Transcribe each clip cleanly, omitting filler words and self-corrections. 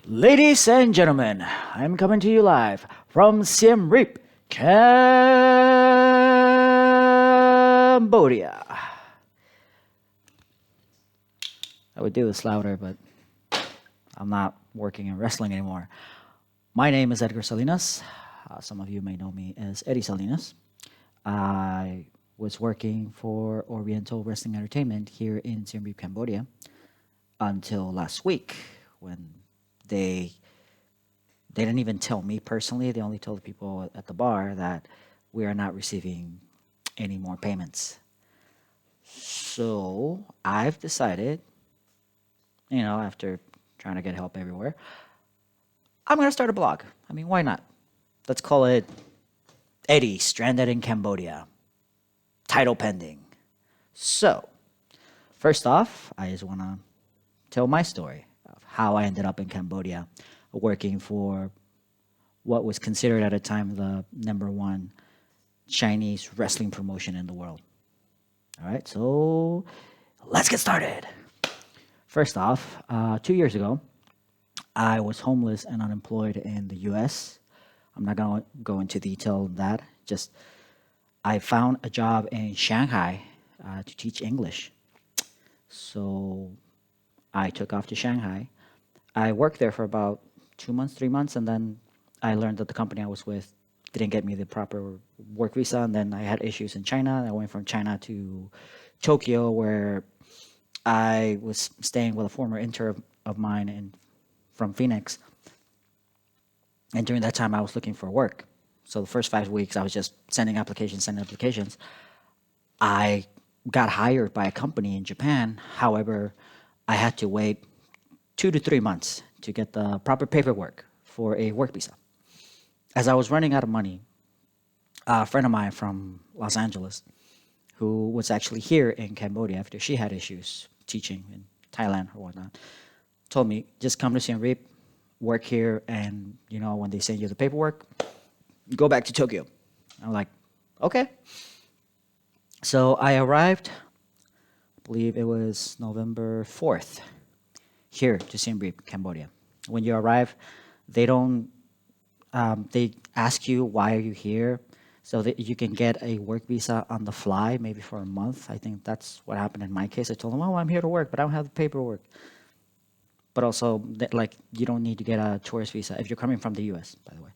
Ladies and gentlemen, I'm coming to you live from Siem Reap, Cambodia. I would do this louder, but I'm not working in wrestling anymore. My name is Edgar Salinas. Some of you may know me as Eddie Salinas. I was working for Oriental Wrestling Entertainment here in Siem Reap, Cambodia until last week when they didn't even tell me personally. They only told the people at the bar that we are not receiving any more payments. So I've decided, after trying to get help everywhere, I'm going to start a blog. I mean, why not? Let's call it Eddie Stranded in Cambodia. Title pending. So, first off, I just want to tell my story of how I ended up in Cambodia working for what was considered at a time the #1 Chinese wrestling promotion in the world. All right, so let's get started. First off, 2 years ago, I was homeless and unemployed in the U.S. I'm not going to go into detail on that. Just I found a job in Shanghai to teach English. So I took off to Shanghai. I worked there for about 2 months, 3 months, and then I learned that the company I was with didn't get me the proper work visa, and then I had issues in China. I went from China to Tokyo, where I was staying with a former intern of mine from Phoenix. And during that time, I was looking for work. So the first 5 weeks, I was just sending applications. I got hired by a company in Japan. However, I had to wait 2 to 3 months to get the proper paperwork for a work visa. As I was running out of money, a friend of mine from Los Angeles, who was actually here in Cambodia after she had issues teaching in Thailand or whatnot, told me, just come to Siem Reap, work here, and when they send you the paperwork, go back to Tokyo. I'm like, okay. So I arrived, I believe it was November 4th, here to Siem Reap, Cambodia. When you arrive, they ask you, why are you here? So that you can get a work visa on the fly, maybe for a month. I think that's what happened in my case. I told them, I'm here to work, but I don't have the paperwork. But also, you don't need to get a tourist visa if you're coming from the U.S., by the way.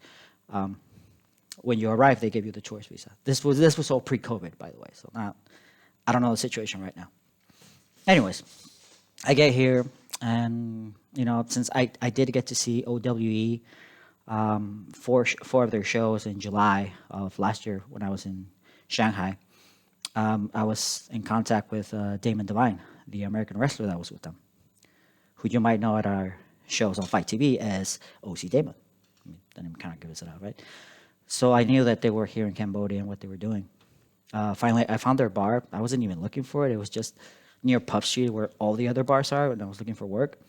When you arrive, they give you the tourist visa. This was all pre-COVID, by the way. So I don't know the situation right now. Anyways, I get here, and since I did get to see OWE, four of their shows in July of last year when I was in Shanghai, I was in contact with Damon Devine, the American wrestler that was with them, who you might know at our shows on FITE TV as OC Damon. I mean, that name kind of gives it out, right? So I knew that they were here in Cambodia and what they were doing. Finally, I found their bar. I wasn't even looking for it. It was just near Puff Street where all the other bars are, and I was looking for work.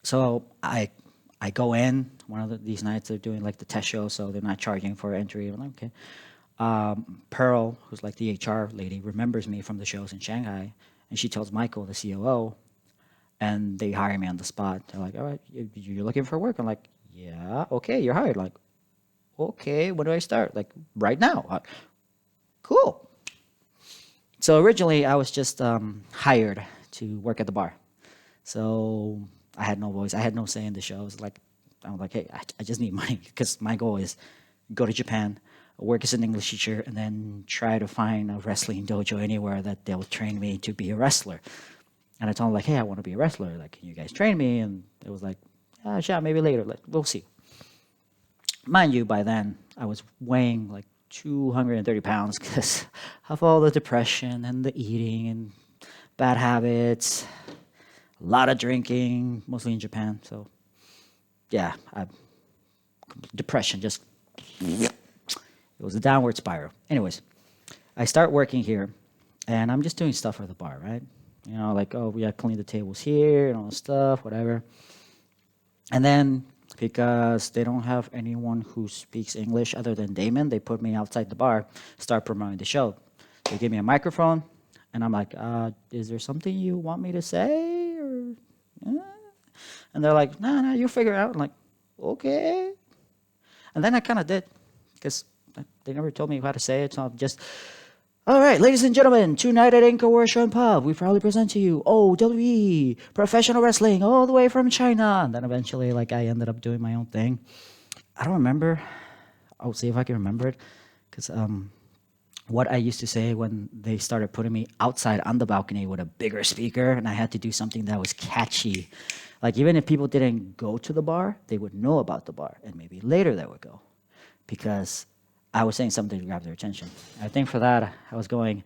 So I go in. One of these nights they're doing the test show, so they're not charging for entry. I'm like, okay. Pearl, who's the HR lady, remembers me from the shows in Shanghai, and she tells Michael, the COO, and they hire me on the spot. They're like, all right, you're looking for work? I'm like, yeah, okay, you're hired. Like, okay, when do I start? Like, right now. Cool. So originally, I was just hired to work at the bar. So I had no voice. I had no say in the shows. I'm like, hey, I just need money because my goal is go to Japan, work as an English teacher, and then try to find a wrestling dojo anywhere that they'll train me to be a wrestler. And I told them, hey, I want to be a wrestler. Can you guys train me? And it was sure, maybe later. We'll see. Mind you, by then, I was weighing 230 pounds because of all the depression and the eating and bad habits, a lot of drinking, mostly in Japan. So, yeah, depression just, it was a downward spiral. Anyways, I start working here, and I'm just doing stuff for the bar, right? We got to clean the tables here and all this stuff, whatever. And then, because they don't have anyone who speaks English other than Damon, they put me outside the bar, start promoting the show. They give me a microphone, and I'm like, is there something you want me to say? And they're like, no, you figure it out. I'm like, okay. And then I kind of did, because they never told me how to say it. So I'm just, all right, ladies and gentlemen, tonight at Anchor Workshop and Pub, we proudly present to you OWE, professional wrestling all the way from China. And then eventually, like, I ended up doing my own thing. I don't remember. I'll see if I can remember it. Because what I used to say when they started putting me outside on the balcony with a bigger speaker, and I had to do something that was catchy. Like, even if people didn't go to the bar, they would know about the bar, and maybe later they would go, because I was saying something to grab their attention. I think for that, I was going,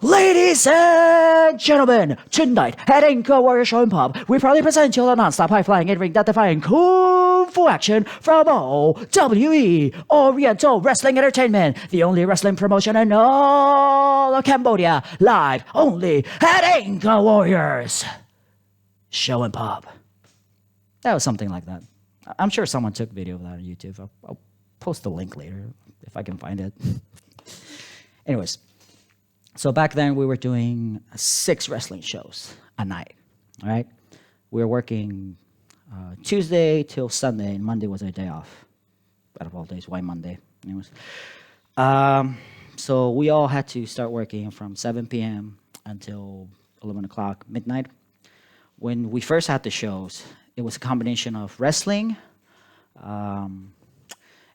ladies and gentlemen, tonight at Anchor Warrior Show and Pub, we proudly present you the non-stop high-flying in-ring death-defying kung fu action from OWE, Oriental Wrestling Entertainment, the only wrestling promotion in all of Cambodia, live only at Anchor Warriors Show and Pub. That was something like that. I'm sure someone took video of that on YouTube. I'll post the link later if I can find it. Anyways. So back then, we were doing 6 wrestling shows a night, all right? We were working Tuesday till Sunday, and Monday was our day off. Out of all days, why Monday? Anyways. So we all had to start working from 7 p.m. until 11 o'clock, midnight. When we first had the shows, it was a combination of wrestling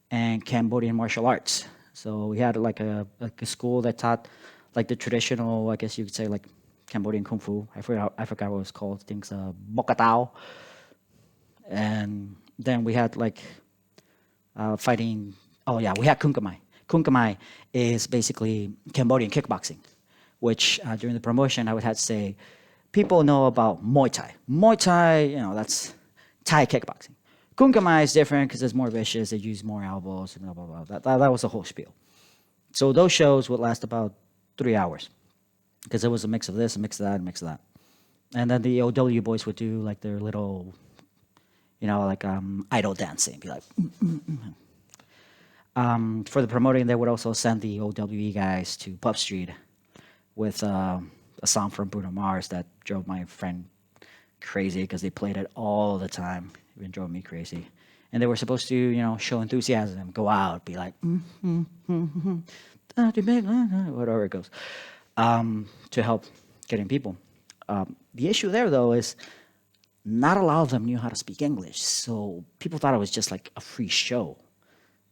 and Cambodian martial arts. So we had like a school that taught like the traditional, I guess you could say, like Cambodian kung fu. I forgot what it was called. I think it's Bokatao. And then we had like fighting. Oh yeah, we had Kunkamai. Kunkamai is basically Cambodian kickboxing, which during the promotion I would have to say, people know about Muay Thai. Muay Thai, that's Thai kickboxing. Kunkamai is different because it's more vicious. They use more elbows and blah blah blah. That was the whole spiel. So those shows would last about 3 hours, because it was a mix of this, a mix of that, a mix of that. And then the OW boys would do like their little, like idol dancing, be like, for the promoting, they would also send the OWE guys to Pub Street with a song from Bruno Mars that drove my friend crazy, because they played it all the time. It even drove me crazy. And they were supposed to, show enthusiasm, go out, be like, whatever it goes, to help getting people. The issue there, though, is not a lot of them knew how to speak English. So people thought it was just like a free show,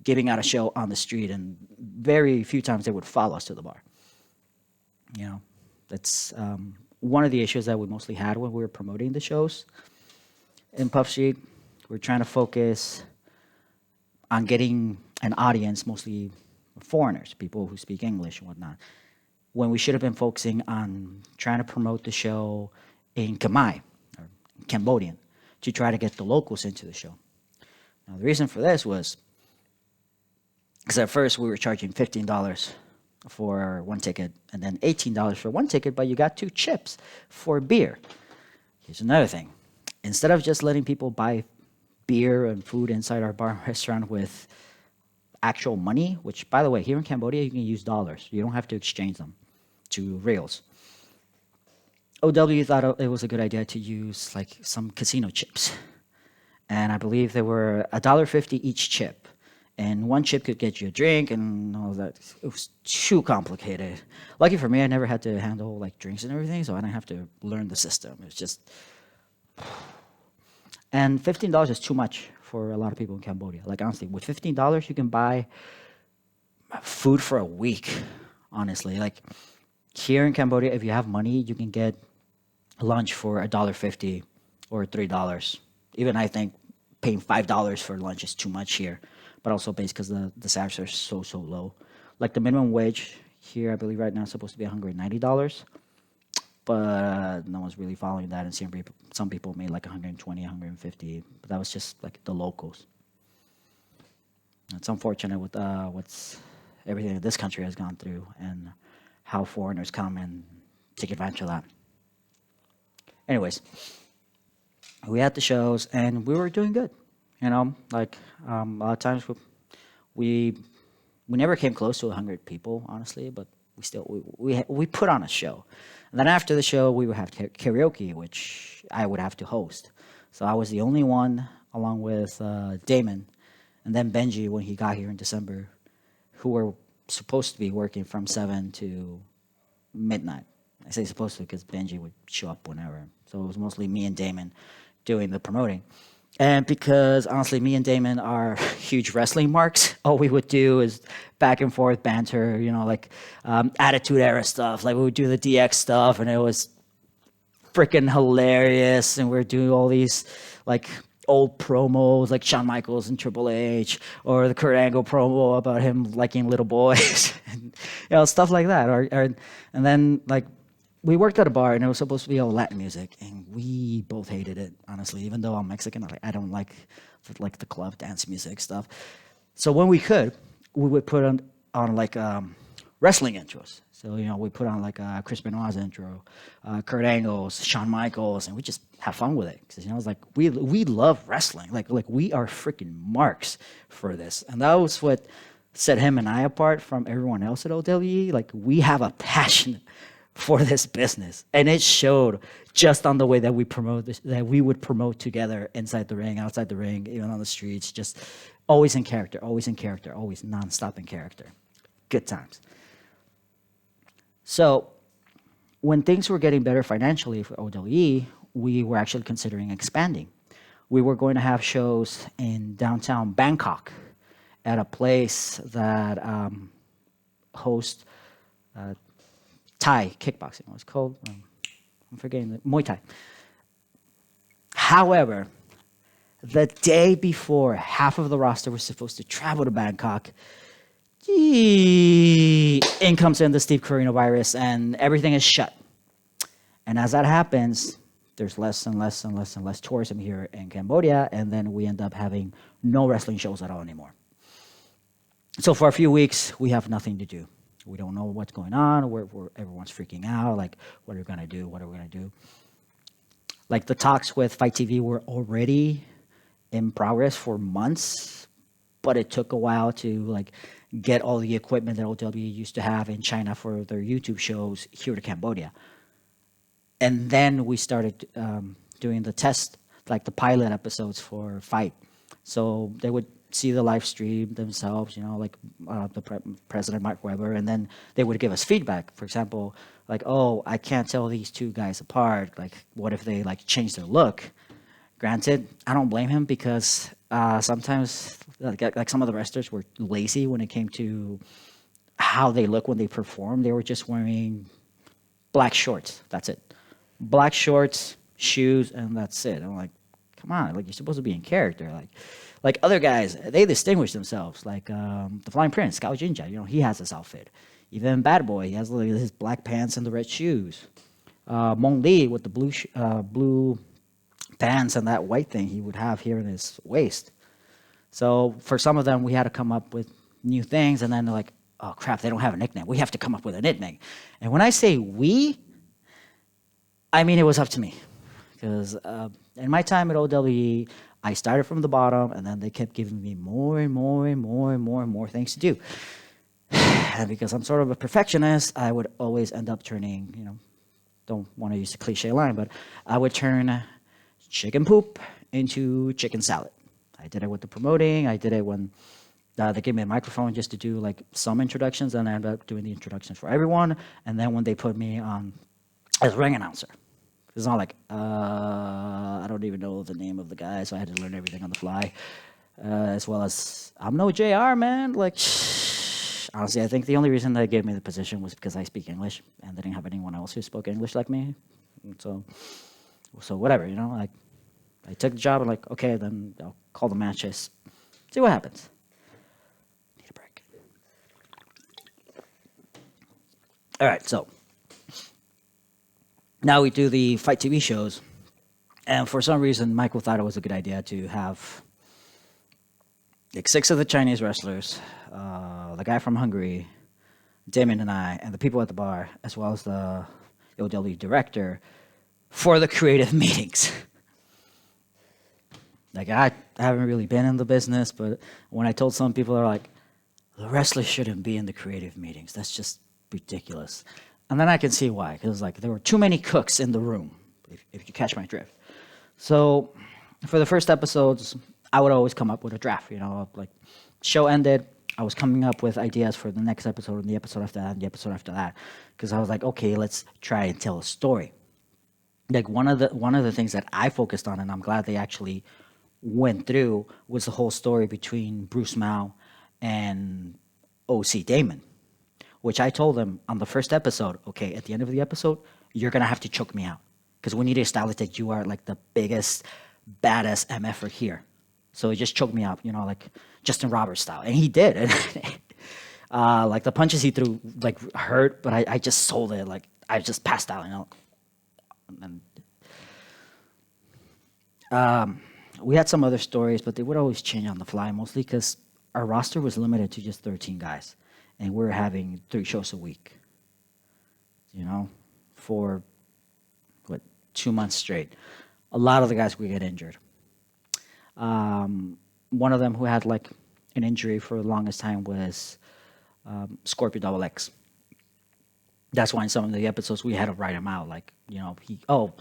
giving out a show on the street, and very few times they would follow us to the bar. That's one of the issues that we mostly had when we were promoting the shows in Puff Street. We're trying to focus on getting an audience, mostly foreigners, people who speak English and whatnot, when we should have been focusing on trying to promote the show in Khmer, or Cambodian, to try to get the locals into the show. Now, the reason for this was because at first we were charging $15 for one ticket, and then $18 for one ticket, but you got 2 chips for beer. Here's another thing. Instead of just letting people buy beer and food inside our bar and restaurant with actual money, which, by the way, here in Cambodia, you can use dollars. You don't have to exchange them to reals. OW thought it was a good idea to use like some casino chips. And I believe they were $1.50 each chip. And one chip could get you a drink and all that. It was too complicated. Lucky for me, I never had to handle like drinks and everything, so I didn't have to learn the system. It's just... And $15 is too much for a lot of people in Cambodia. Like, honestly, with $15, you can buy food for a week, honestly. Like, here in Cambodia, if you have money, you can get lunch for $1.50 or $3. Even I think paying $5 for lunch is too much here. But also based because the salaries are so low. Like, the minimum wage here, I believe right now, is supposed to be $190. But no one's really following that. And some people made like 120, 150. But that was just like the locals. It's unfortunate with what's everything that this country has gone through and how foreigners come and take advantage of that. Anyways, we had the shows and we were doing good. Like a lot of times we never came close to 100 people, honestly, but we put on a show. And then after the show, we would have karaoke, which I would have to host. So I was the only one, along with Damon, and then Benji when he got here in December, who were supposed to be working from 7 to midnight. I say supposed to because Benji would show up whenever. So it was mostly me and Damon doing the promoting. And because honestly, me and Damon are huge wrestling marks, all we would do is back and forth banter, like Attitude Era stuff. Like we would do the DX stuff, and it was freaking hilarious. And we're doing all these like old promos, like Shawn Michaels and Triple H, or the Kurt Angle promo about him liking little boys, and, stuff like that. And then like we worked at a bar, and it was supposed to be all Latin music, and we both hated it, honestly. Even though I'm Mexican, I don't like the club dance music stuff. So when we could, we would put on like wrestling intros. So we put on like Chris Benoit's intro, Kurt Angle's, Shawn Michaels, and we just have fun with it because it's like we love wrestling. Like we are freaking marks for this, and that was what set him and I apart from everyone else at OWE. Like we have a passion for this business, and it showed just on the way that we promote this, that we would promote together inside the ring, outside the ring, even on the streets, just always in character, always nonstop in character. Good times. So when things were getting better financially for OWE, we were actually considering expanding. We were going to have shows in downtown Bangkok at a place that hosts Thai kickboxing. It was called, I'm forgetting, the Muay Thai. However, the day before half of the roster was supposed to travel to Bangkok, in comes in the Steve coronavirus, and everything is shut. And as that happens, there's less and less tourism here in Cambodia, and then we end up having no wrestling shows at all anymore. So for a few weeks, we have nothing to do. We don't know what's going on. Everyone's freaking out. Like, what are we gonna do? What are we gonna do? Like the talks with FITE TV were already in progress for months, but it took a while to like get all the equipment that OWE used to have in China for their YouTube shows here to Cambodia. And then we started doing the test, like the pilot episodes for FITE. So they would see the live stream themselves, like President Mark Webber, and then they would give us feedback. For example, like, oh, I can't tell these two guys apart. Like, what if they like change their look? Granted, I don't blame him because sometimes like some of the wrestlers were lazy when it came to how they look when they perform. They were just wearing black shorts. That's it. Black shorts, shoes, and that's it. I'm like, come on, like you're supposed to be in character. Like other guys, they distinguish themselves. Like the Flying Prince, Cao Jinja, he has this outfit. Even Bad Boy, he has like, his black pants and the red shoes. Mong Lee with the blue pants and that white thing he would have here in his waist. So for some of them, we had to come up with new things, and then they're like, oh crap, they don't have a nickname. We have to come up with a nickname. And when I say we, I mean it was up to me. Because in my time at OWE, I started from the bottom, and then they kept giving me more and more things to do. And because I'm sort of a perfectionist, I would always end up turning, don't want to use a cliche line, but I would turn chicken poop into chicken salad. I did it with the promoting. I did it when they gave me a microphone just to do like some introductions, and I ended up doing the introductions for everyone. And then when they put me on as ring announcer, it's not like, I don't even know the name of the guy, so I had to learn everything on the fly. As well as, I'm no JR, man. Like, honestly, I think the only reason they gave me the position was because I speak English, and they didn't have anyone else who spoke English like me. And so whatever, like, I took the job, and like, okay, then I'll call the matches, see what happens. Need a break. All right, so now we do the FITE TV shows, and for some reason, Michael thought it was a good idea to have like 6 of the Chinese wrestlers, the guy from Hungary, Damon and I, and the people at the bar, as well as the OWE director, for the creative meetings. Like, I haven't really been in the business, but when I told some people, they're like, the wrestlers shouldn't be in the creative meetings. That's just ridiculous. And then I can see why, because like there were too many cooks in the room, if you catch my drift. So For the first episodes, I would always come up with a draft. Like show ended, I was coming up with ideas for the next episode and the episode after that and the episode after that, because I was like, okay, let's try and tell a story. Like one of the things that I focused on, and I'm glad they actually went through, was the whole story between Bruce Mao and OC Damon, which I told them on the first episode, okay, at the end of the episode, you're gonna have to choke me out because we need to establish that you are like the biggest badass MFer here. So just choke me out, like Justin Roberts style, and he did. And like the punches he threw like hurt, but I just sold it. Like I just passed out. And we had some other stories, but they would always change on the fly, mostly because our roster was limited to just 13 guys, and we were having 3 shows a week. For what, 2 months straight. A lot of the guys would get injured. One of them who had like an injury for the longest time was Scorpio Double X. That's why in some of the episodes we had to write him out. Like,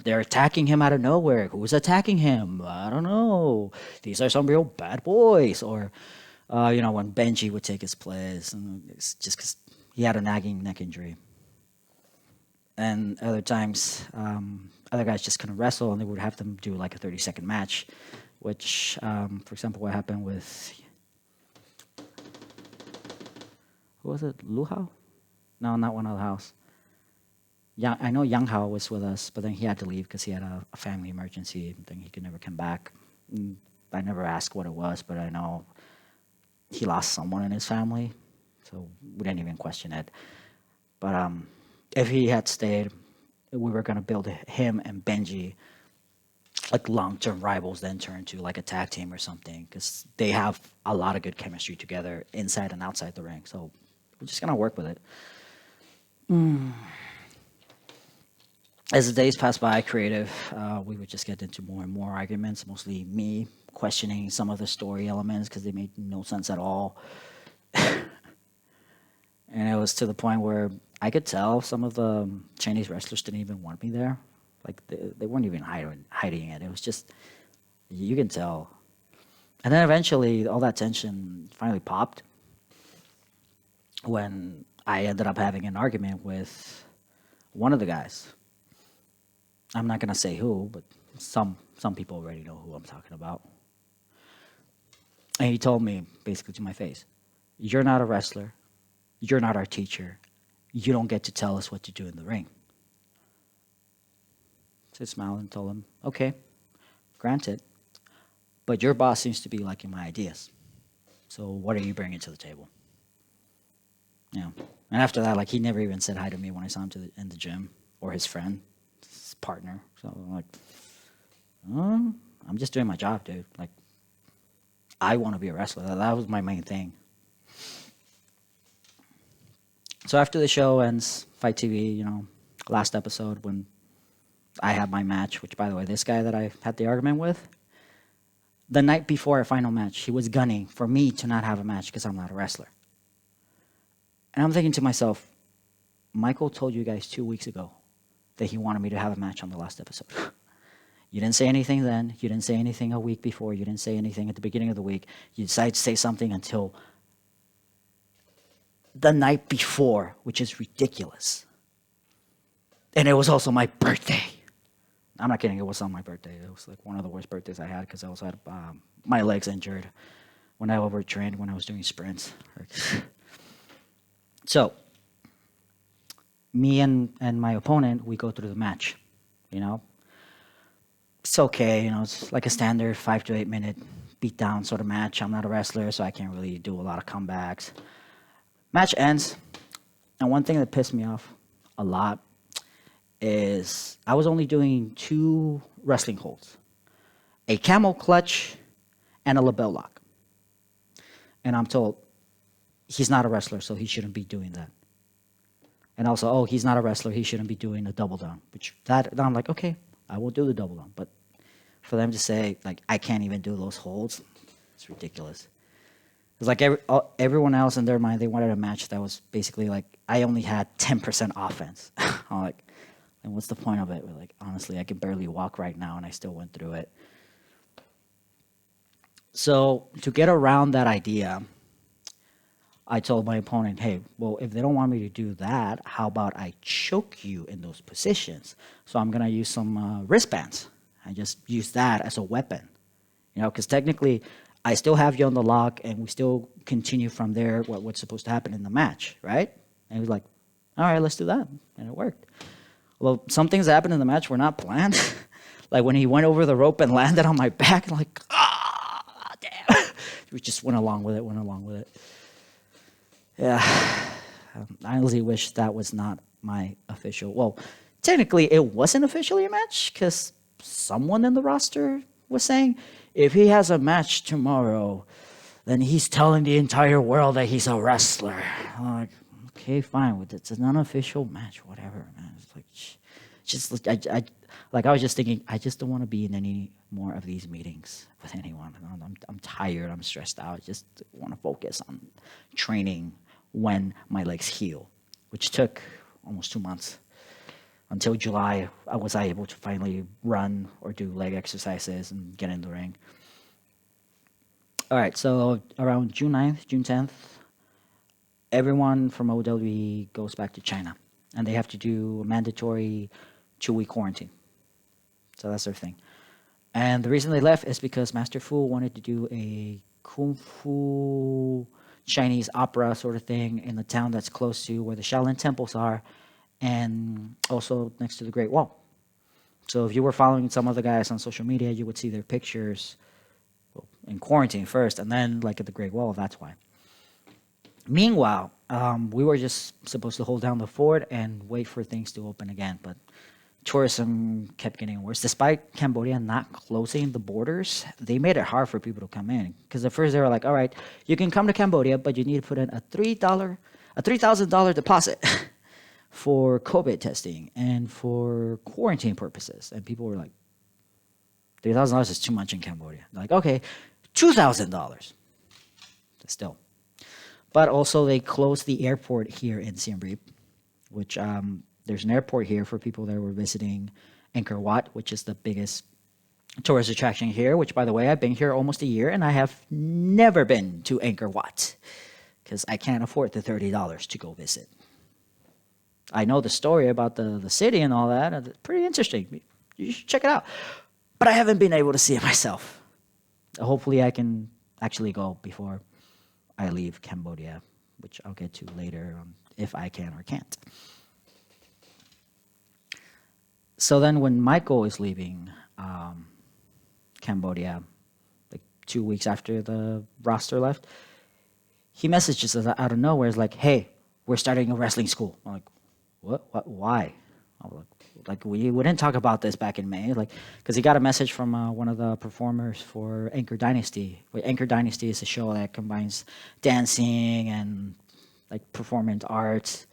they're attacking him out of nowhere. Who's attacking him? I don't know. These are some real bad boys. Or, when Benji would take his place, and it's just because he had a nagging neck injury. And other times, other guys just couldn't wrestle, and they would have them do like a 30-second match, which, for example, what happened with, who was it, Lu Hao? No, not one of the house. Yeah, I know Yang Hao was with us, but then he had to leave because he had a family emergency. And then he could never come back. I never asked what it was, but I know he lost someone in his family, so we didn't even question it. But if he had stayed, we were gonna build him and Benji like long-term rivals, then turn to like a tag team or something, because they have a lot of good chemistry together inside and outside the ring. So we're just gonna work with it. As the days passed by, creative, we would just get into more and more arguments, mostly me questioning some of the story elements because they made no sense at all. And it was to the point where I could tell some of the Chinese wrestlers didn't even want me there. Like, they weren't even hiding it. It was just, you can tell. And then eventually, all that tension finally popped when I ended up having an argument with one of the guys. I'm not gonna say who, but some people already know who I'm talking about. And he told me basically to my face, "You're not a wrestler. You're not our teacher. You don't get to tell us what to do in the ring." So I smiled and told him, "Okay, granted, but your boss seems to be liking my ideas. So what are you bringing to the table?" And after that, like, he never even said hi to me when I saw him in the gym, or his friend, his partner. So I'm like, I'm just doing my job, dude. Like, I want to be a wrestler. That was my main thing. So after the show ends, FITE TV, last episode when I had my match, which, by the way, this guy that I had the argument with, the night before our final match, he was gunning for me to not have a match because I'm not a wrestler. And I'm thinking to myself, Michael told you guys 2 weeks ago that he wanted me to have a match on the last episode. You didn't say anything then. You didn't say anything a week before. You didn't say anything at the beginning of the week. You decided to say something until the night before, which is ridiculous. And it was also my birthday. I'm not kidding. It was on my birthday. It was like one of the worst birthdays I had because I also had my legs injured when I overtrained when I was doing sprints. So, me and my opponent, we go through the match, It's okay, it's like a standard 5 to 8 minute beatdown sort of match. I'm not a wrestler, so I can't really do a lot of comebacks. Match ends, and one thing that pissed me off a lot is I was only doing 2 wrestling holds, a camel clutch and a label lock. And I'm told he's not a wrestler, so he shouldn't be doing that. And also, he's not a wrestler, he shouldn't be doing a double down. I'm like, okay, I will do the double down. But for them to say, like, I can't even do those holds, it's ridiculous. It's like everyone else in their mind, they wanted a match that was basically like, I only had 10% offense. I'm like, and what's the point of it? We're like, honestly, I can barely walk right now, and I still went through it. So to get around that idea, I told my opponent, hey, well, if they don't want me to do that, how about I choke you in those positions? So I'm going to use some wristbands. I just use that as a weapon, because technically I still have you on the lock and we still continue from there what's supposed to happen in the match, right? And he was like, all right, let's do that. And it worked. Well, some things that happened in the match were not planned. Like when he went over the rope and landed on my back, and like, damn. We just went along with it. Yeah, I honestly wish that was not my official. Well, technically, it wasn't officially a match because someone in the roster was saying if he has a match tomorrow, then he's telling the entire world that he's a wrestler. I'm like, okay, fine. It's an unofficial match, whatever, man. It's like, just I was just thinking, I just don't want to be in any more of these meetings with anyone. I'm tired. I'm stressed out. I just want to focus on training when my legs heal, which took almost 2 months. Until July, I was able to finally run or do leg exercises and get in the ring. All right, so around June 9th, June 10th, everyone from OWE goes back to China, and they have to do a mandatory 2-week quarantine. So that's their thing. And the reason they left is because Master Fu wanted to do a Kung Fu Chinese opera sort of thing in the town that's close to where the Shaolin temples are, and also next to the Great Wall. So if you were following some of the guys on social media, you would see their pictures in quarantine first, and then like at the Great Wall. That's why. Meanwhile, we were just supposed to hold down the fort and wait for things to open again, but tourism kept getting worse. Despite Cambodia not closing the borders, they made it hard for people to come in. Because at first they were like, all right, you can come to Cambodia, but you need to put in a $3,000 deposit for COVID testing and for quarantine purposes. And people were like, $3,000 is too much in Cambodia. They're like, okay, $2,000. Still. But also they closed the airport here in Siem Reap, which there's an airport here for people that were visiting Angkor Wat, which is the biggest tourist attraction here, which, by the way, I've been here almost a year, and I have never been to Angkor Wat because I can't afford the $30 to go visit. I know the story about the city and all that. It's pretty interesting. You should check it out. But I haven't been able to see it myself. Hopefully I can actually go before I leave Cambodia, which I'll get to later if I can or can't. So then when Michael is leaving Cambodia, like 2 weeks after the roster left, he messages us out of nowhere. It's like, hey, we're starting a wrestling school. I'm like, what, why? I'm like, we didn't talk about this back in May, because he got a message from one of the performers for Anchor Dynasty. Anchor Dynasty is a show that combines dancing and like performance arts,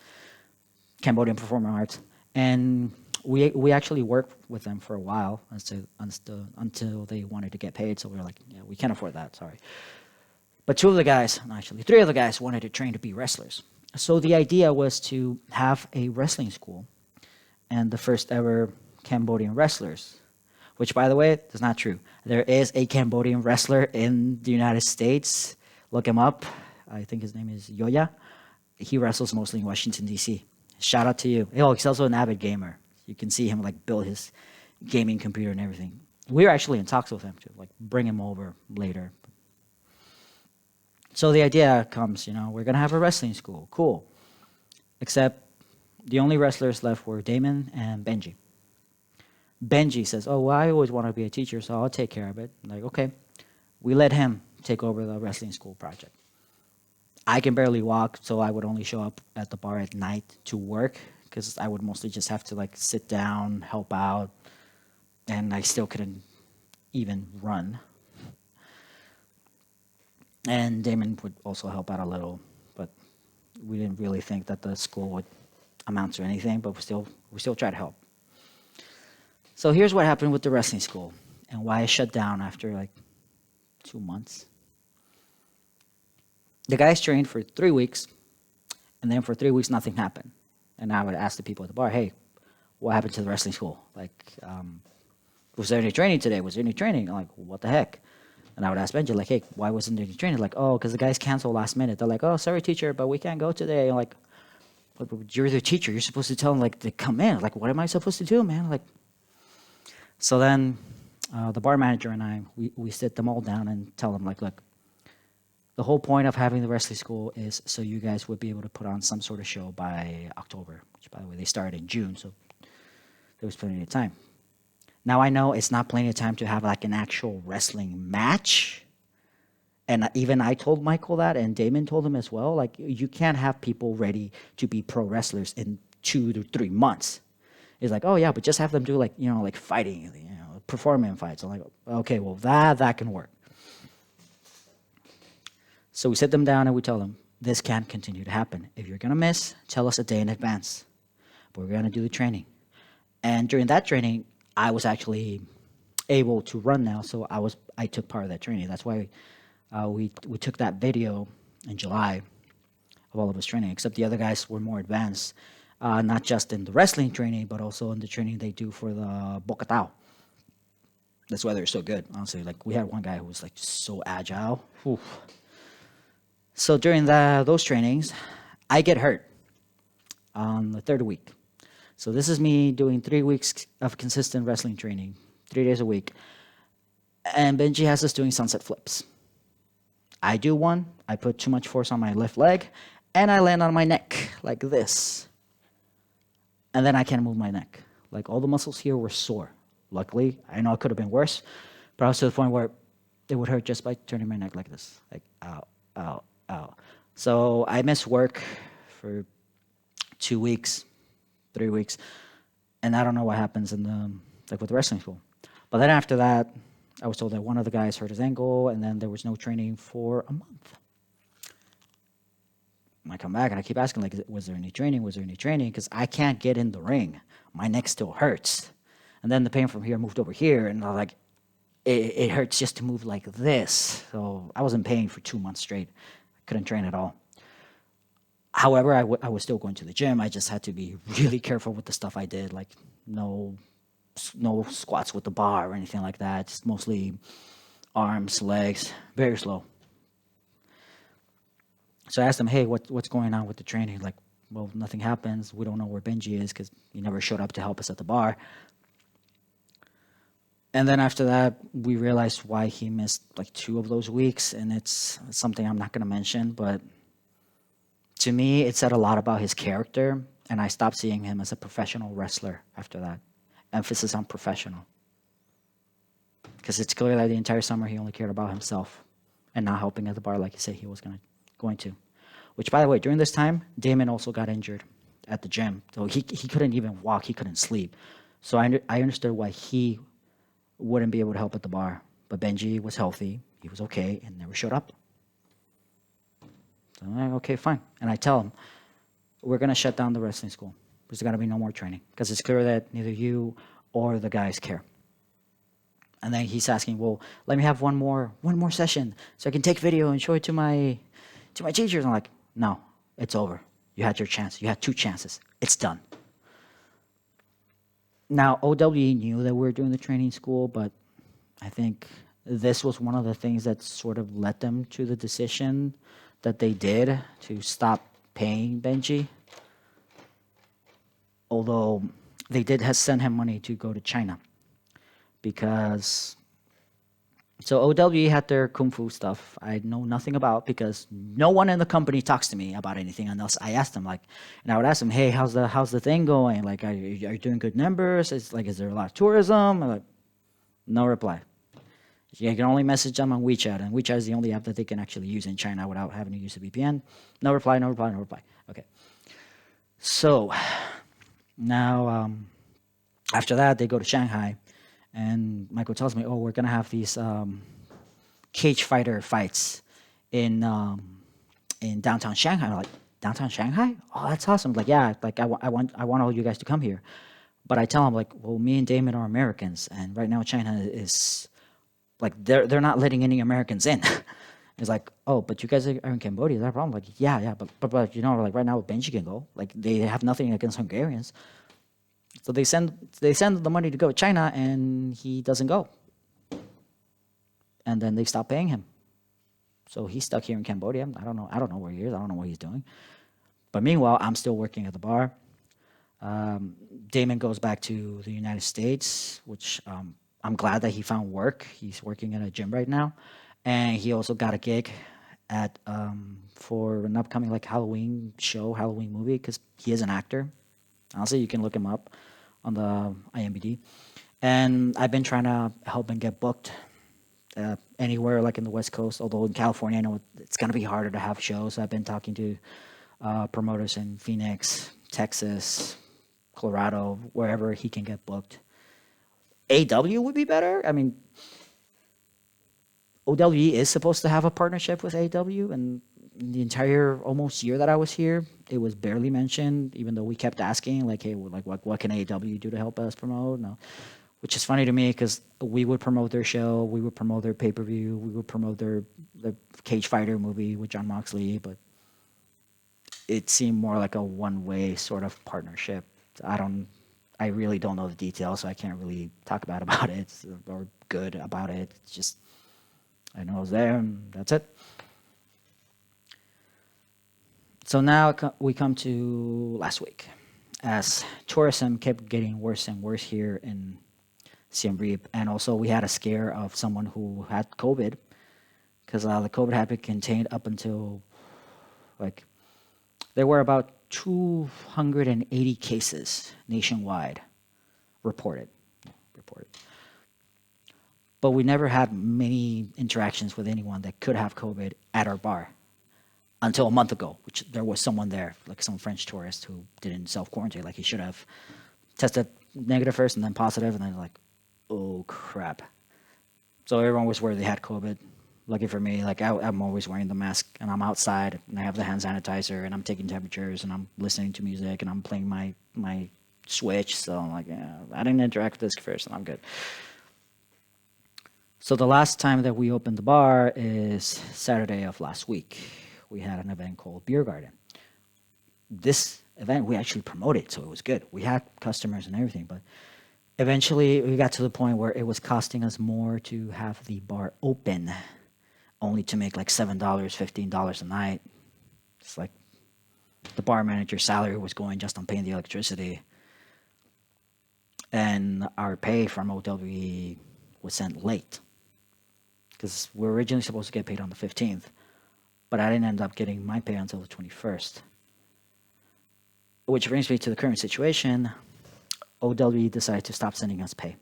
Cambodian performance arts, and we actually worked with them for a while until they wanted to get paid. So we were like, yeah, we can't afford that, sorry. But three of the guys wanted to train to be wrestlers. So the idea was to have a wrestling school and the first ever Cambodian wrestlers, which, by the way, is not true. There is a Cambodian wrestler in the United States. Look him up. I think his name is Yoya. He wrestles mostly in Washington, D.C. Shout out to you. He's also an avid gamer. You can see him build his gaming computer and everything. We were actually in talks with him to bring him over later. So the idea comes, we're going to have a wrestling school. Cool. Except the only wrestlers left were Damon and Benji. Benji says, oh, well, I always want to be a teacher, so I'll take care of it. I'm like, okay. We let him take over the wrestling school project. I can barely walk, so I would only show up at the bar at night to work because I would mostly just have to sit down, help out, and I still couldn't even run. And Damon would also help out a little, but we didn't really think that the school would amount to anything, but we still try to help. So here's what happened with the wrestling school and why it shut down after 2 months. The guys trained for 3 weeks, and then for 3 weeks nothing happened. And I would ask the people at the bar, hey, what happened to the wrestling school? Was there any training today? Was there any training? I'm like, what the heck? And I would ask Benji, like, hey, why wasn't there any training? Like, oh, because the guys canceled last minute. They're like, oh, sorry, teacher, but we can't go today. I'm like, but you're the teacher. You're supposed to tell them, like, to come in. Like, what am I supposed to do, man? Like, so then the bar manager and I, we sit them all down and tell them, like, look, the whole point of having the wrestling school is so you guys would be able to put on some sort of show by October, which, by the way, they started in June, so there was plenty of time. Now, I know it's not plenty of time to have, like, an actual wrestling match. And even I told Michael that, and Damon told him as well. Like, you can't have people ready to be pro wrestlers in 2 to 3 months. It's like, oh, yeah, but just have them do, like, you know, like fighting, you know, performing fights. I'm like, okay, well, that can work. So we sit them down and we tell them, this can't continue to happen. If you're going to miss, tell us a day in advance. But we're going to do the training. And during that training, I was actually able to run now, so I took part of that training. That's why we took that video in July of all of us training, except the other guys were more advanced, not just in the wrestling training, but also in the training they do for the Bokatao. That's why they're so good, honestly. Like, we had one guy who was, like, so agile. Oof. So during those trainings, I get hurt on the third week. So this is me doing 3 weeks of consistent wrestling training, 3 days a week. And Benji has us doing sunset flips. I do one, I put too much force on my left leg, and I land on my neck like this. And then I can't move my neck. Like, all the muscles here were sore. Luckily, I know it could have been worse, but I was to the point where it would hurt just by turning my neck like this. Like, ow, ow, ow. So I missed work for 2 weeks, 3 weeks, and I don't know what happens in with the wrestling school. But then after that, I was told that one of the guys hurt his ankle, and then there was no training for a month. I come back and I keep asking, like, was there any training? Was there any training? Because I can't get in the ring. My neck still hurts. And then the pain from here moved over here, and I was like, it hurts just to move like this. So I was in pain for 2 months straight. I couldn't train at all. However, I was still going to the gym. I just had to be really careful with the stuff I did, like no squats with the bar or anything like that. Just mostly arms, legs, very slow. So I asked them, hey, what's going on with the training? Like, well, nothing happens. We don't know where Benji is because he never showed up to help us at the bar. And then after that, we realized why he missed like 2 of those weeks, and it's something I'm not going to mention, but to me, it said a lot about his character, and I stopped seeing him as a professional wrestler after that. Emphasis on professional. Because it's clear that the entire summer he only cared about himself and not helping at the bar like he said he was going to. Which, by the way, during this time, Damon also got injured at the gym. So he couldn't even walk. He couldn't sleep. So I understood why he wouldn't be able to help at the bar. But Benji was healthy. He was okay and never showed up. So I'm like, okay, fine. And I tell him, we're going to shut down the wrestling school. There's got to be no more training. Because it's clear that neither you or the guys care. And then he's asking, well, let me have one more session so I can take video and show it to my teachers. I'm like, no, it's over. You had your chance. You had 2 chances. It's done. Now, OW knew that we were doing the training school, but I think this was one of the things that sort of led them to the decision that they did to stop paying Benji. Although they did send him money to go to China. Because, so OW had their Kung Fu stuff I know nothing about because no one in the company talks to me about anything unless I ask them, like, and I would ask them, hey, how's the thing going? Like, are you doing good numbers? Is there a lot of tourism? Like, no reply. You can only message them on WeChat, and WeChat is the only app that they can actually use in China without having to use a VPN. No reply, no reply, no reply. Okay. So, now, after that, they go to Shanghai. And Michael tells me, oh, we're going to have these cage fighter fights in downtown Shanghai. I'm like, downtown Shanghai? Oh, that's awesome. Like, yeah, like I want all you guys to come here. But I tell him, like, well, me and Damon are Americans. And right now China is, like, they're not letting any Americans in. It's like, oh, but you guys are in Cambodia. Is that a problem? Like, yeah, but you know, like right now Benji can go. Like, they have nothing against Hungarians. So they send the money to go to China, and he doesn't go. and then they stopped paying him. So he's stuck here in Cambodia. I don't know. I don't know where he is. I don't know what he's doing. But meanwhile, I'm still working at the bar. Damon goes back to the United States, which I'm glad that he found work. He's working in a gym right now, and he also got a gig at for an upcoming like Halloween show, Halloween movie, because he is an actor. Honestly, you can look him up on the IMDb. And I've been trying to help him get booked anywhere like in the West Coast. Although in California, I know it's going to be harder to have shows. I've been talking to promoters in Phoenix, Texas, Colorado, wherever he can get booked. AW would be better. I mean, OWE is supposed to have a partnership with AW, and the entire almost year that I was here, it was barely mentioned, even though we kept asking, like, hey, like, what can AW do to help us promote? No. Which is funny to me because we would promote their show, we would promote their pay-per-view, we would promote their Cage Fighter movie with John Moxley, but it seemed more like a one-way sort of partnership. I really don't know the details, so I can't really talk about it or good about it. It's just, I know it's there, and that's it. So now we come to last week. As tourism kept getting worse and worse here in Siem Reap, and also we had a scare of someone who had COVID, because the COVID had been contained up until, like, there were about 280 cases nationwide reported. But we never had many interactions with anyone that could have COVID at our bar until a month ago, which there was someone there, like some French tourist who didn't self-quarantine like he should have. Tested negative first and then positive, and then like, oh crap. So everyone was worried they had COVID. Lucky for me, like I'm always wearing the mask, and I'm outside, and I have the hand sanitizer, and I'm taking temperatures, and I'm listening to music, and I'm playing my Switch. So I'm like, yeah, I didn't interact with this first, and I'm good. So the last time that we opened the bar is Saturday of last week. We had an event called Beer Garden. This event we actually promoted, so it was good. We had customers and everything, but eventually we got to the point where it was costing us more to have the bar open, only to make like $7, $15 a night. It's like the bar manager's salary was going just on paying the electricity. And our pay from OWE was sent late, because we were originally supposed to get paid on the 15th, but I didn't end up getting my pay until the 21st. Which brings me to the current situation. OWE decided to stop sending us pay.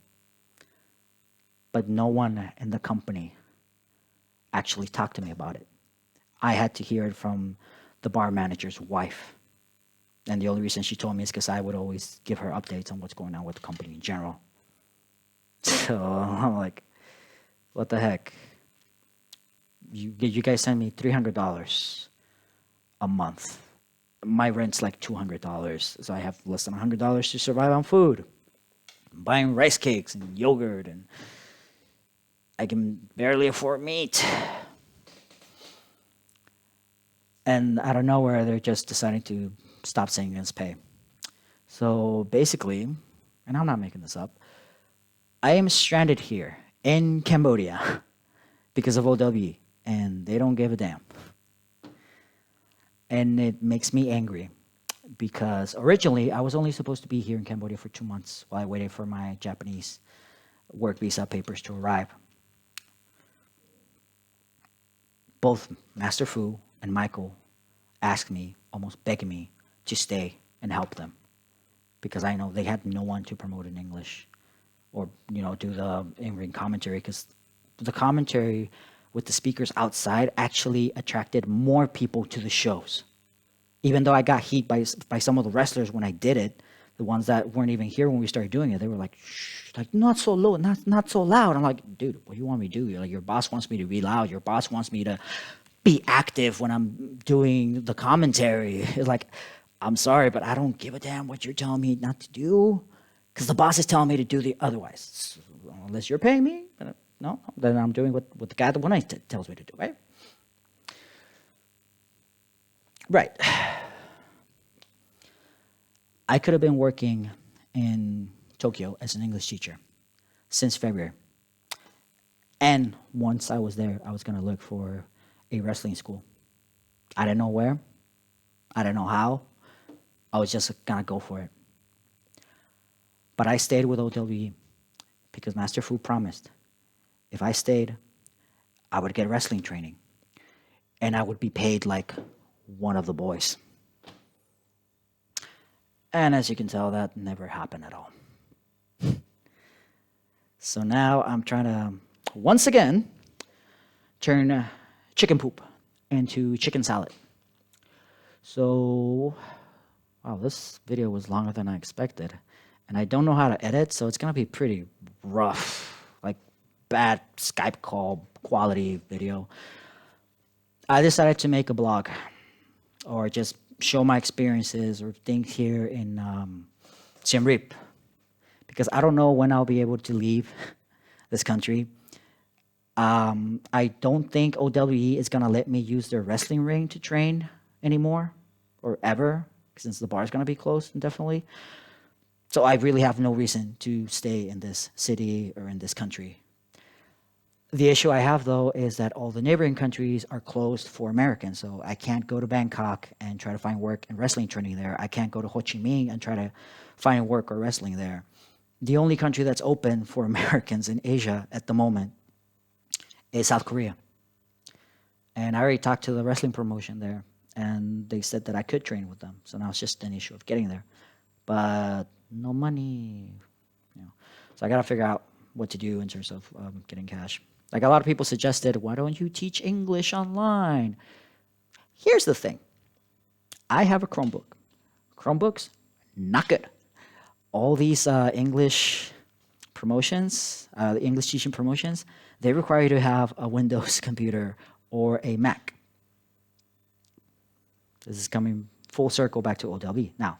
But no one in the company actually talked to me about it. I had to hear it from the bar manager's wife. And the only reason she told me is because I would always give her updates on what's going on with the company in general. So I'm like, what the heck? You guys send me $300 a month. My rent's like $200, so I have less than $100 to survive on food. I'm buying rice cakes and yogurt, and I can barely afford meat. And out of nowhere, they're just deciding to stop sending us pay. So basically, and I'm not making this up, I am stranded here in Cambodia because of OWE, and they don't give a damn. And it makes me angry because originally I was only supposed to be here in Cambodia for 2 months while I waited for my Japanese work visa papers to arrive. Both Master Fu and Michael asked me, almost begging me, to stay and help them, because I know they had no one to promote in English or, do the in-ring commentary, because the commentary with the speakers outside actually attracted more people to the shows. Even though I got heat by some of the wrestlers when I did it, the ones that weren't even here when we started doing it, they were like, shh, like, not so low, not so loud. I'm like, dude, what do you want me to do? You're like, your boss wants me to be loud. Your boss wants me to be active when I'm doing the commentary. It's like, I'm sorry, but I don't give a damn what you're telling me not to do, because the boss is telling me to do the otherwise. So, unless you're paying me, no, then I'm doing what the guy that one tells me to do, right? Right. I could have been working in Tokyo as an English teacher since February. And once I was there, I was going to look for a wrestling school. I didn't know where, I didn't know how. I was just going to go for it. But I stayed with OWE because Master Fu promised if I stayed, I would get wrestling training and I would be paid like one of the boys. And as you can tell, that never happened at all. So now I'm trying to, once again, turn chicken poop into chicken salad. So, wow, this video was longer than I expected. And I don't know how to edit, so it's going to be pretty rough, like bad Skype call quality video. I decided to make a blog or just show my experiences or things here in Siem Reap because I don't know when I'll be able to leave this country. I don't think OWE is going to let me use their wrestling ring to train anymore or ever since the bar is going to be closed indefinitely. So I really have no reason to stay in this city or in this country. The issue I have, though, is that all the neighboring countries are closed for Americans. So I can't go to Bangkok and try to find work and wrestling training there. I can't go to Ho Chi Minh and try to find work or wrestling there. The only country that's open for Americans in Asia at the moment is South Korea. And I already talked to the wrestling promotion there, and they said that I could train with them. So now it's just an issue of getting there. But no money. So I got to figure out what to do in terms of getting cash. Like a lot of people suggested, why don't you teach English online? Here's the thing. I have a Chromebook. Chromebooks, not good. All these English promotions, English teaching promotions, they require you to have a Windows computer or a Mac. This is coming full circle back to OWE. Now,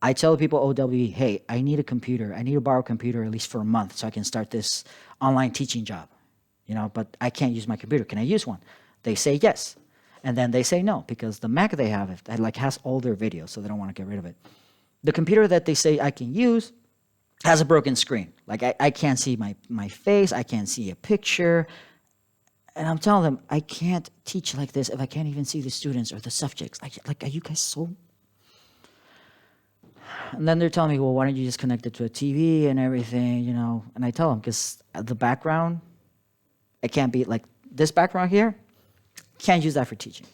I tell people OWE, hey, I need a computer. I need to borrow a computer at least for a month so I can start this online teaching job. But I can't use my computer. Can I use one? They say yes. And then they say no because the Mac they have has all their videos, so they don't want to get rid of it. The computer that they say I can use has a broken screen. Like I can't see my face. I can't see a picture. And I'm telling them, I can't teach like this if I can't even see the students or the subjects. Are you guys so... And then they're telling me, well, why don't you just connect it to a TV and everything, And I tell them, because the background, it can't be like this background here, can't use that for teaching.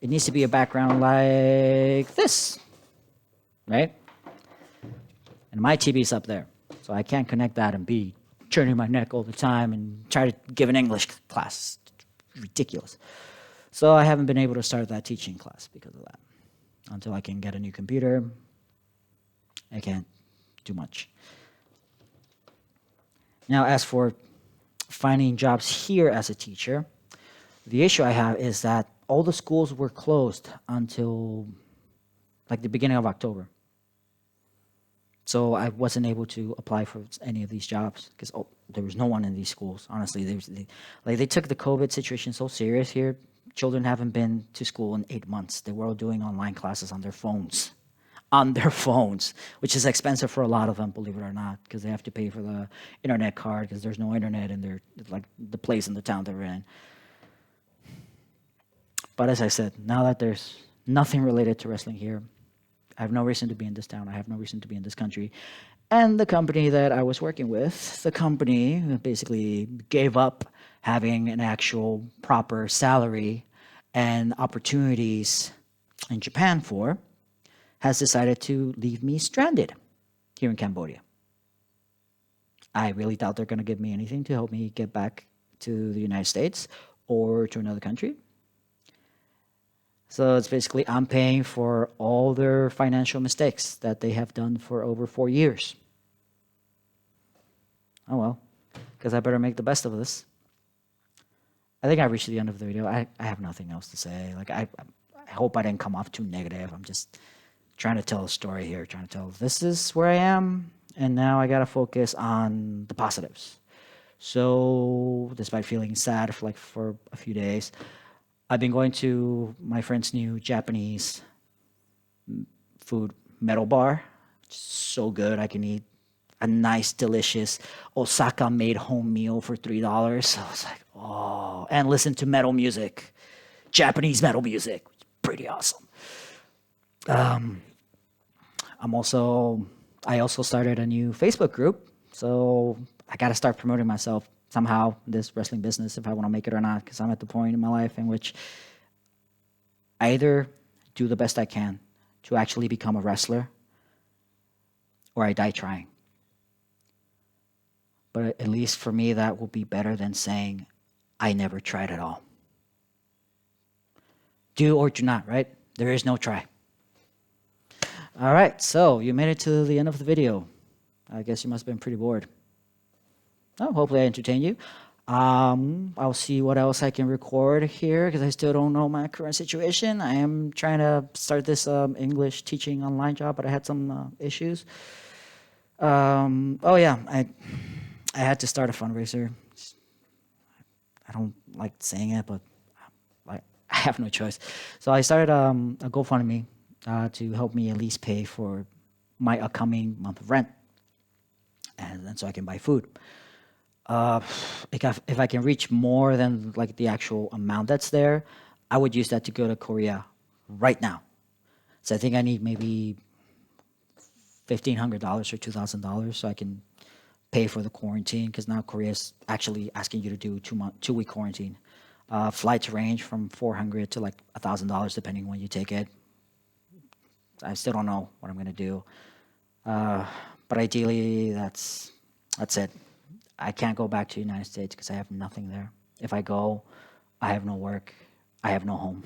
It needs to be a background like this, right? And my TV's up there, so I can't connect that and be turning my neck all the time and try to give an English class. It's ridiculous. So I haven't been able to start that teaching class because of that. Until I can get a new computer, I can't do much. Now, as for finding jobs here as a teacher, the issue I have is that all the schools were closed until like the beginning of October. So I wasn't able to apply for any of these jobs because there was no one in these schools. Honestly, they took the COVID situation so serious here. Children haven't been to school in 8 months. They were all doing online classes on their phones. Which is expensive for a lot of them, believe it or not, because they have to pay for the internet card because there's no internet in the place in the town they're in. But as I said, now that there's nothing related to wrestling here, I have no reason to be in this town. I have no reason to be in this country. And the company that I was working with, the company basically gave up having an actual proper salary and opportunities in Japan has decided to leave me stranded here in Cambodia. I really doubt they're going to give me anything to help me get back to the United States or to another country. So it's basically I'm paying for all their financial mistakes that they have done for over 4 years. Oh well, because I better make the best of this. I think I reached the end of the video. I have nothing else to say. I hope I didn't come off too negative. I'm just trying to tell a story here, trying to tell this is where I am, and now I got to focus on the positives. So despite feeling sad for a few days, I've been going to my friend's new Japanese food metal bar. It's so good. I can eat a nice, delicious Osaka-made home meal for $3. So I was like, oh, and listen to metal music, Japanese metal music, pretty awesome. I also started a new Facebook group, so I got to start promoting myself somehow in this wrestling business if I want to make it or not, because I'm at the point in my life in which I either do the best I can to actually become a wrestler or I die trying. But at least for me, that will be better than saying I never tried at all. Do or do not, right? There is no try. All right, so you made it to the end of the video. I guess you must have been pretty bored. Oh, hopefully I entertained you. I'll see what else I can record here because I still don't know my current situation. I am trying to start this English teaching online job, but I had some issues. Oh yeah, I had to start a fundraiser. I don't like saying it, but I have no choice. So I started a GoFundMe to help me at least pay for my upcoming month of rent, and then so I can buy food. If I can reach more than like the actual amount that's there, I would use that to go to Korea right now. So I think I need maybe $1,500 or $2,000 so I can pay for the quarantine, because now Korea is actually asking you to do 2-week quarantine. Flights range from $400 to like $1,000 depending when you take it. I still don't know what I'm gonna do, but ideally that's it. I can't go back to the United States because I have nothing there. If I go, I have no work, I have no home.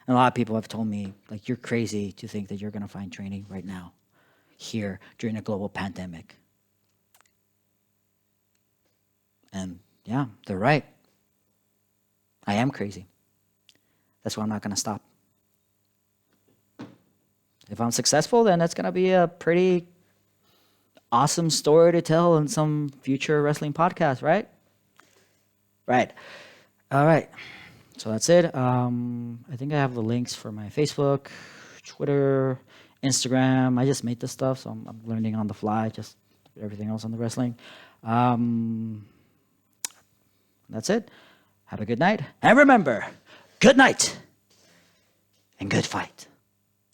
And a lot of people have told me, like, you're crazy to think that you're gonna find training right now here during a global pandemic. And yeah, they're right. I am crazy. That's why I'm not going to stop. If I'm successful, then that's going to be a pretty awesome story to tell in some future wrestling podcast, right? Right. All right. So that's it. I think I have the links for my Facebook, Twitter, Instagram. I just made this stuff, so I'm learning on the fly, just everything else on the wrestling. That's it. Have a good night. And remember, good night and good fight.